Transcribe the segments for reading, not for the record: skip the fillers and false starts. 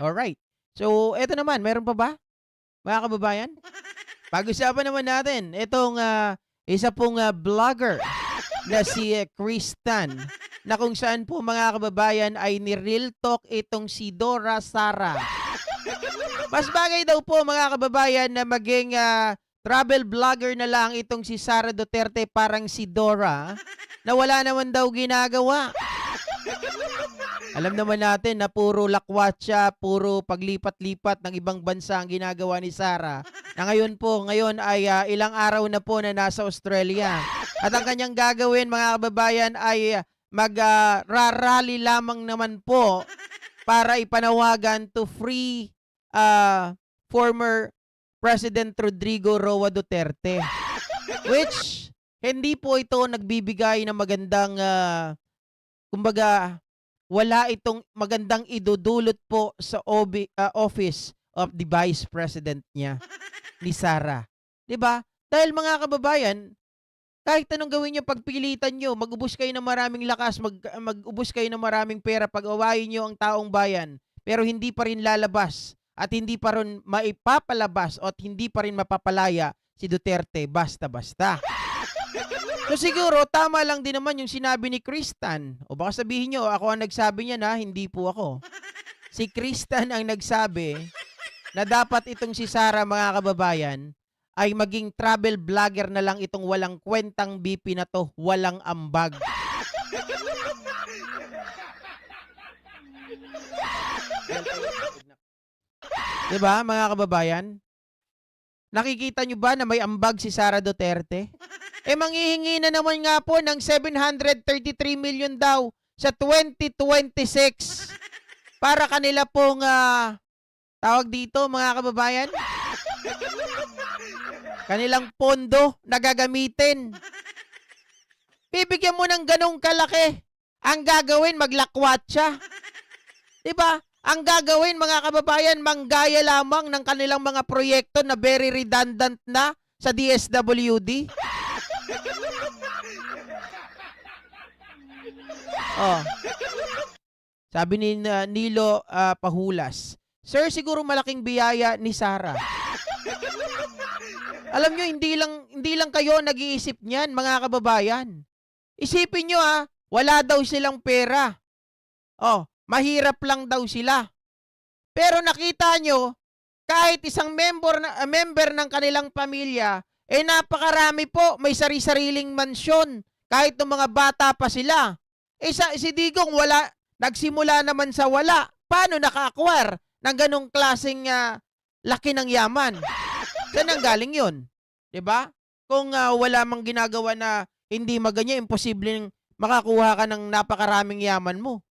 Alright. So, eto naman, meron pa ba, mga kababayan? Pag-usapan naman natin itong, isa pong, vlogger na si Chris Tan, na kung saan po mga kababayan ay ni-real talk itong si Dora Sara. Mas bagay daw po mga kababayan na maging, travel vlogger na lang itong si Sara Duterte parang si Dora, na wala naman daw ginagawa. Alam naman natin na puro lakwatsa, puro paglipat-lipat ng ibang bansa ang ginagawa ni Sara. Na ngayon ay ilang araw na po na nasa Australia. At ang kanyang gagawin mga kababayan ay rarally lamang naman po para ipanawagan to free former President Rodrigo Roa Duterte. Which hindi po ito nagbibigay ng magandang kumbaga wala itong magandang idudulot po sa office of the Vice President niya, ni Sara. 'Di ba? Dahil mga kababayan, kahit anong gawin niyo pagpilitan niyo, mag-ubos kayo ng maraming lakas, mag-ubos kayo ng maraming pera, pag-awayin niyo ang taong bayan, pero hindi pa rin lalabas at hindi pa rin maipapalabas at hindi pa rin mapapalaya si Duterte basta-basta. So siguro tama lang din naman yung sinabi ni Christan. O baka sabihin nyo, ako ang nagsabi niya na, hindi po ako. Si Christan ang nagsabi na dapat itong si Sara mga kababayan ay maging travel vlogger na lang itong walang kwentang BP na to, walang ambag. Diba mga kababayan? Nakikita nyo ba na may ambag si Sara Duterte? Manghihingi na naman nga po ng 733 million daw sa 2026 para kanila pong tawag dito mga kababayan, kanilang pondo na gagamitin. Bibigyan mo ng ganong kalaki. Ang gagawin, maglakwat siya. Diba? Ang gagawin mga kababayan, manggaya lamang ng kanilang mga proyekto na very redundant na sa DSWD. Oh. Sabi ni Nilo Pahulas, Sir, siguro malaking biyaya ni Sara. Alam nyo, hindi lang kayo nag-iisip niyan, mga kababayan. Isipin nyo wala daw silang pera. Oh, mahirap lang daw sila. Pero nakita nyo, kahit isang member ng kanilang pamilya, napakarami po, may sari-sariling mansyon, kahit ng mga bata pa sila. Si Digong nagsimula naman sa wala. Paano naka-acquire ng ganong klaseng laki ng yaman? Saan ang galing yun? 'Di ba? Kung wala mang ginagawa na hindi maganyan, imposibleng makakuha ka ng napakaraming yaman mo.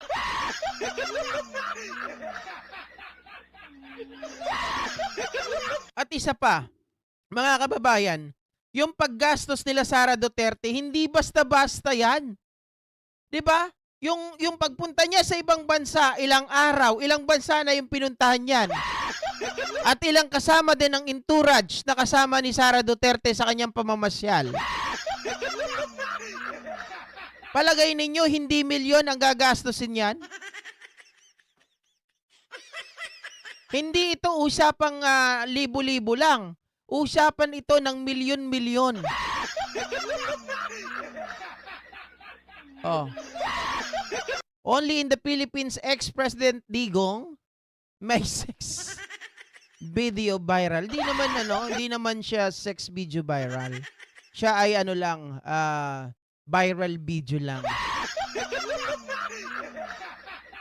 At isa pa, mga kababayan, yung paggastos nila Sara Duterte, hindi basta-basta yan. 'Di ba? Yung pagpunta niya sa ibang bansa, ilang araw, ilang bansa na yung pinuntahan niyan. At ilang kasama din ang entourage na kasama ni Sara Duterte sa kanyang pamamasyal. Palagay ninyo, hindi milyon ang gagastusin yan? Hindi ito usapang libo-libo lang. Usapan ito ng milyon-milyon. Oh. Only in the Philippines, ex-President Digong may sex video viral. Hindi naman siya sex video viral. Siya ay viral video lang.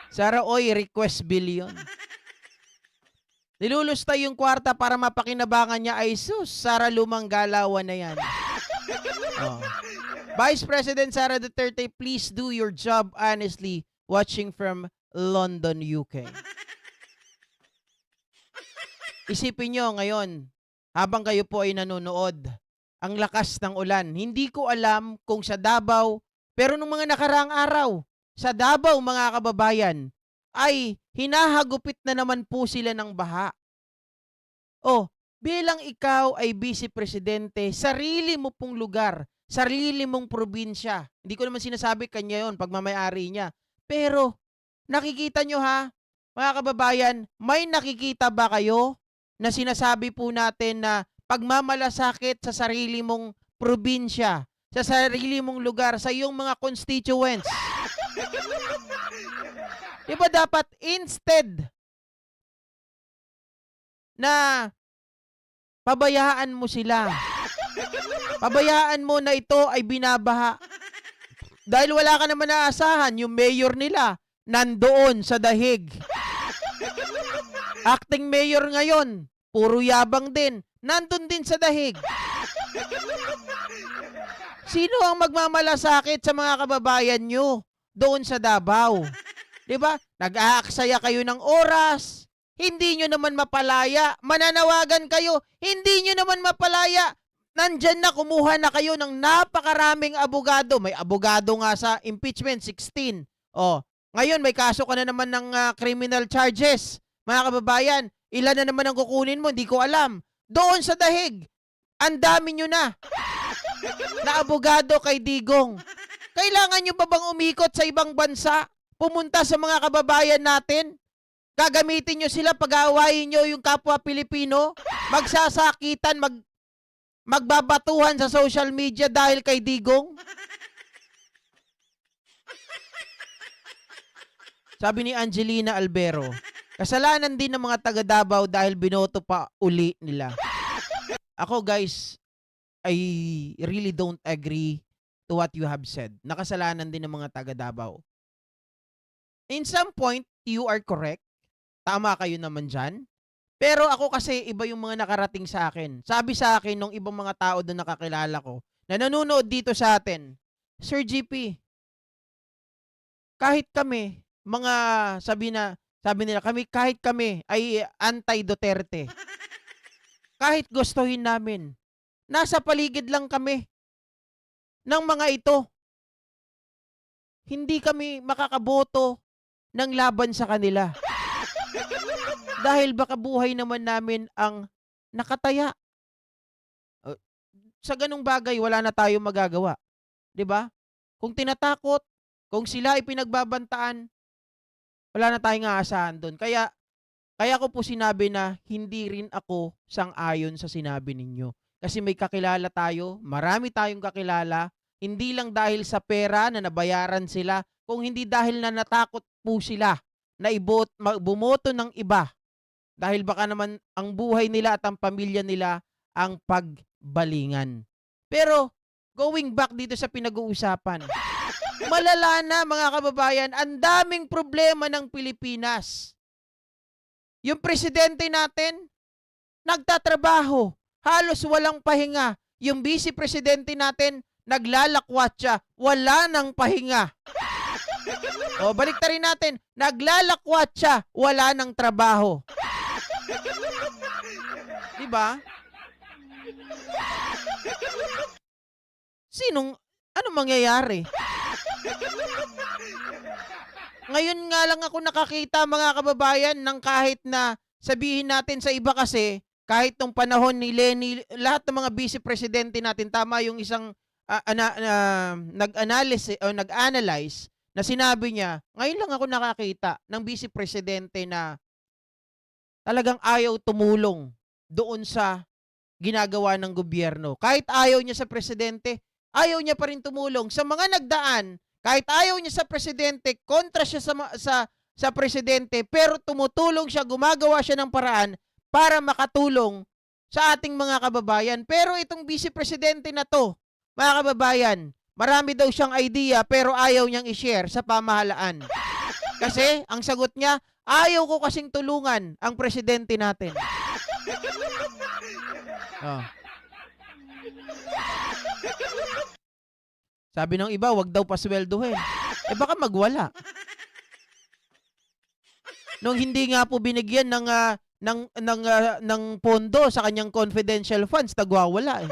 Sara, oy, request billion. Nilulusta yung kwarta para mapakinabangan niya ay sus, Sara, lumang galawan na yan. Oh. Vice President Sara Duterte, please do your job honestly, watching from London, UK. Isipin nyo ngayon, habang kayo po ay nanonood, ang lakas ng ulan. Hindi ko alam kung sa Davao, pero nung mga nakaraang araw, sa Davao mga kababayan, ay hinahagupit na naman po sila ng baha. Oh, bilang ikaw ay Vice Presidente, sarili mo pong lugar, sarili mong probinsya. Hindi ko naman sinasabi kanya yon, pagmamayari niya. Pero, nakikita nyo Mga kababayan, may nakikita ba kayo na sinasabi po natin na pagmamalasakit sa sarili mong probinsya, sa sarili mong lugar, sa iyong mga constituents? Di ba dapat instead na pabayaan mo sila, pabayaan mo na ito ay binabaha. Dahil wala ka naman naasahan, yung mayor nila nandoon sa dahig. Acting mayor ngayon, puro yabang din, nandun din sa dahig. Sino ang magmamalasakit sa mga kababayan nyo doon sa Davao? Diba? Nag-aaksaya kayo ng oras, hindi nyo naman mapalaya, mananawagan kayo, hindi nyo naman mapalaya. Nandyan na, kumuha na kayo ng napakaraming abogado. May abogado nga sa impeachment, 16. Oh, ngayon may kaso ka na naman ng criminal charges. Mga kababayan, ilan na naman ang kukunin mo, hindi ko alam. Doon sa dahig, ang dami nyo na abogado kay Digong. Kailangan nyo pa bang umikot sa ibang bansa? Pumunta sa mga kababayan natin? Gagamitin nyo sila, pag-aawayin nyo yung kapwa Pilipino? Magsasakitan, magbabatuhan sa social media dahil kay Digong? Sabi ni Angelina Albero, kasalanan din ng mga taga Davao dahil binoto pa uli nila. Ako guys, I really don't agree to what you have said. Nakasalanan din ng mga taga Davao. In some point, you are correct. Tama kayo naman dyan. Pero ako kasi iba yung mga nakarating sa akin. Sabi sa akin nung ibang mga tao na nakakilala ko na nanonood dito sa atin, Sir GP, kahit kami, sabi nila, kahit kami ay anti-Duterte. Kahit gustuhin namin, nasa paligid lang kami ng mga ito. Hindi kami makakaboto ng laban sa kanila. Dahil baka buhay naman namin ang nakataya. Sa ganung bagay, wala na tayong magagawa. 'Di ba? Kung tinatakot, kung sila ay pinagbabantaan, wala na tayong aasahan doon. Kaya ko po sinabi na hindi rin ako sang-ayon sa sinabi ninyo. Kasi may kakilala tayo, marami tayong kakilala, hindi lang dahil sa pera na nabayaran sila, kung hindi dahil na natakot po sila na bumoto ng iba. Dahil baka naman ang buhay nila at ang pamilya nila ang pagbalingan. Pero, going back dito sa pinag-uusapan, malala na mga kababayan, ang daming problema ng Pilipinas. Yung presidente natin, nagtatrabaho, halos walang pahinga. Yung vice presidente natin, naglalakwatsa, wala nang pahinga. O, baliktarin natin, naglalakwatsa, wala nang trabaho. Diba? Anong mangyayari? Ngayon nga lang ako nakakita mga kababayan ng kahit na sabihin natin sa iba kasi, kahit nung panahon ni Lenny, lahat ng mga vice presidente natin, tama yung isang nag-analyze na sinabi niya, ngayon lang ako nakakita ng vice presidente na talagang ayaw tumulong doon sa ginagawa ng gobyerno. Kahit ayaw niya sa presidente, ayaw niya pa rin tumulong. Sa mga nagdaan, kahit ayaw niya sa presidente, kontra siya sa presidente, pero tumutulong siya, gumagawa siya ng paraan para makatulong sa ating mga kababayan. Pero itong vice presidente na to, mga kababayan, marami daw siyang idea pero ayaw niyang i-share sa pamahalaan. Kasi ang sagot niya, ayaw ko kasing tulungan ang presidente natin. Oh. Sabi ng iba, wag daw pasweldohin. Baka magwala. Nung hindi nga po binigyan ng pondo sa kanyang confidential funds, nagwawala eh.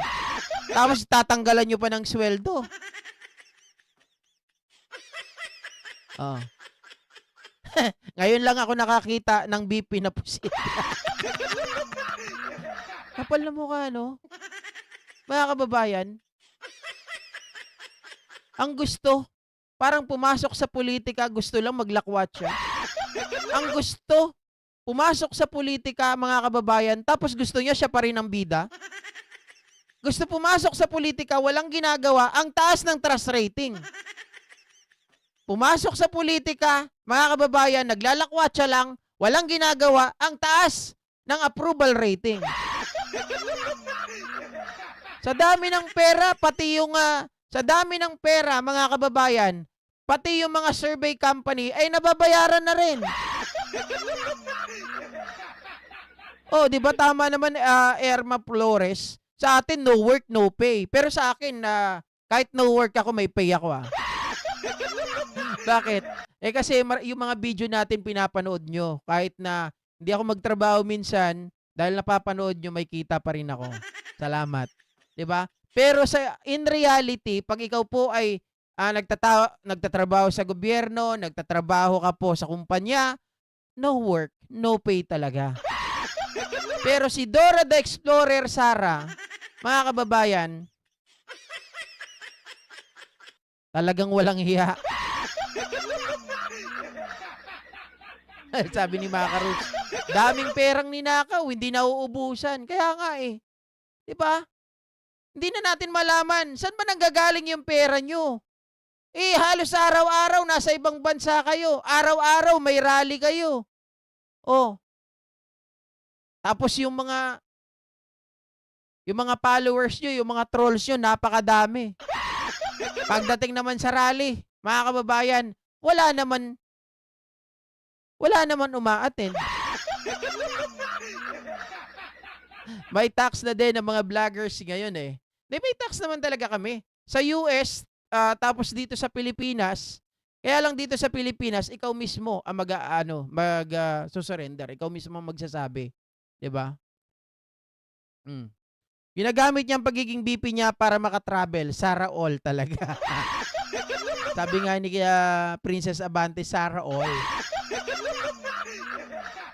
Tapos tatanggalan nyo pa ng sweldo. Oh. Ngayon lang ako nakakita ng BP na pusit. Kapal na mukha, no? Mga kababayan, ang gusto, parang pumasok sa politika, gusto lang maglakwat siya. Ang gusto, pumasok sa politika mga kababayan, tapos gusto niya siya pa rin ang bida. Gusto pumasok sa politika, walang ginagawa, ang taas ng trust rating. Pumasok sa politika, mga kababayan, naglalakwatsa lang, walang ginagawa, ang taas ng approval rating. Sa dami ng pera, pati yung sa dami ng pera, mga kababayan, pati yung mga survey company ay nababayaran na rin. Oh, 'di ba tama naman Erma Flores, sa atin no work no pay. Pero sa akin na kahit no work ako may pay ako ah. Bakit? Eh kasi yung mga video natin pinapanood nyo. Kahit na hindi ako magtrabaho minsan, dahil napapanood nyo, may kita pa rin ako. Salamat. 'Di ba? Pero in reality, pag ikaw po ay nagtatrabaho sa gobyerno, nagtatrabaho ka po sa kumpanya, no work, no pay talaga. Pero si Dora the Explorer Sara, mga kababayan, talagang walang hiya. Sabi ni Maka Roots, daming perang ninakaw, hindi nauubusan. Kaya nga eh. 'Di ba? Hindi na natin malaman, saan ba nanggagaling yung pera nyo? Eh, halos araw-araw nasa ibang bansa kayo. Araw-araw may rally kayo. Oh, tapos yung mga followers nyo, yung mga trolls nyo, napakadami. Pagdating naman sa rally, mga kababayan, wala naman umaattend. May tax na din ng mga vloggers ngayon eh. May tax naman talaga kami. Sa US, tapos dito sa Pilipinas, kaya lang dito sa Pilipinas, ikaw mismo ang susurrender. Ikaw mismo ang magsasabi. 'Di ba? Mm. Ginagamit niya ang pagiging VP niya para makatravel. Sara all talaga. Sabi nga ni Princess Abante, Sara all.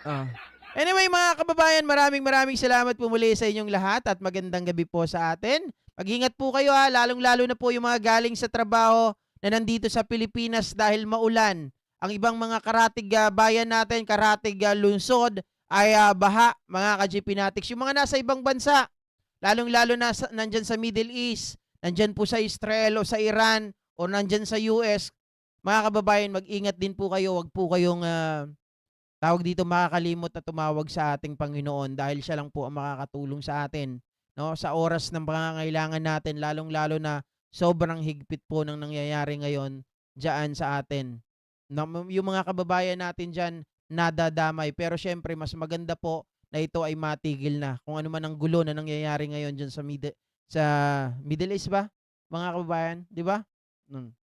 Oh. Anyway mga kababayan, maraming salamat po muli sa inyong lahat at magandang gabi po sa atin. Mag-ingat po kayo lalong-lalo na po yung mga galing sa trabaho na nandito sa Pilipinas dahil maulan. Ang ibang mga karatig bayan natin, karatig lungsod ay baha, mga ka-GP Natics. Yung mga nasa ibang bansa, lalong-lalo na nandyan sa Middle East, nandyan po sa Israel o sa Iran o nandyan sa US, mga kababayan, mag-ingat din po kayo. Huwag po kayong tawag dito makakalimot na tumawag sa ating Panginoon dahil siya lang po ang makakatulong sa atin, no? Sa oras ng pangangailangan natin, lalong-lalo na sobrang higpit po ng nangyayari ngayon diyan sa atin. Yung mga kababayan natin diyan nadadamay, pero syempre mas maganda po na ito ay matigil na. Kung ano man ang gulo na nangyayari ngayon diyan sa Middle East ba? Mga kababayan, 'di ba?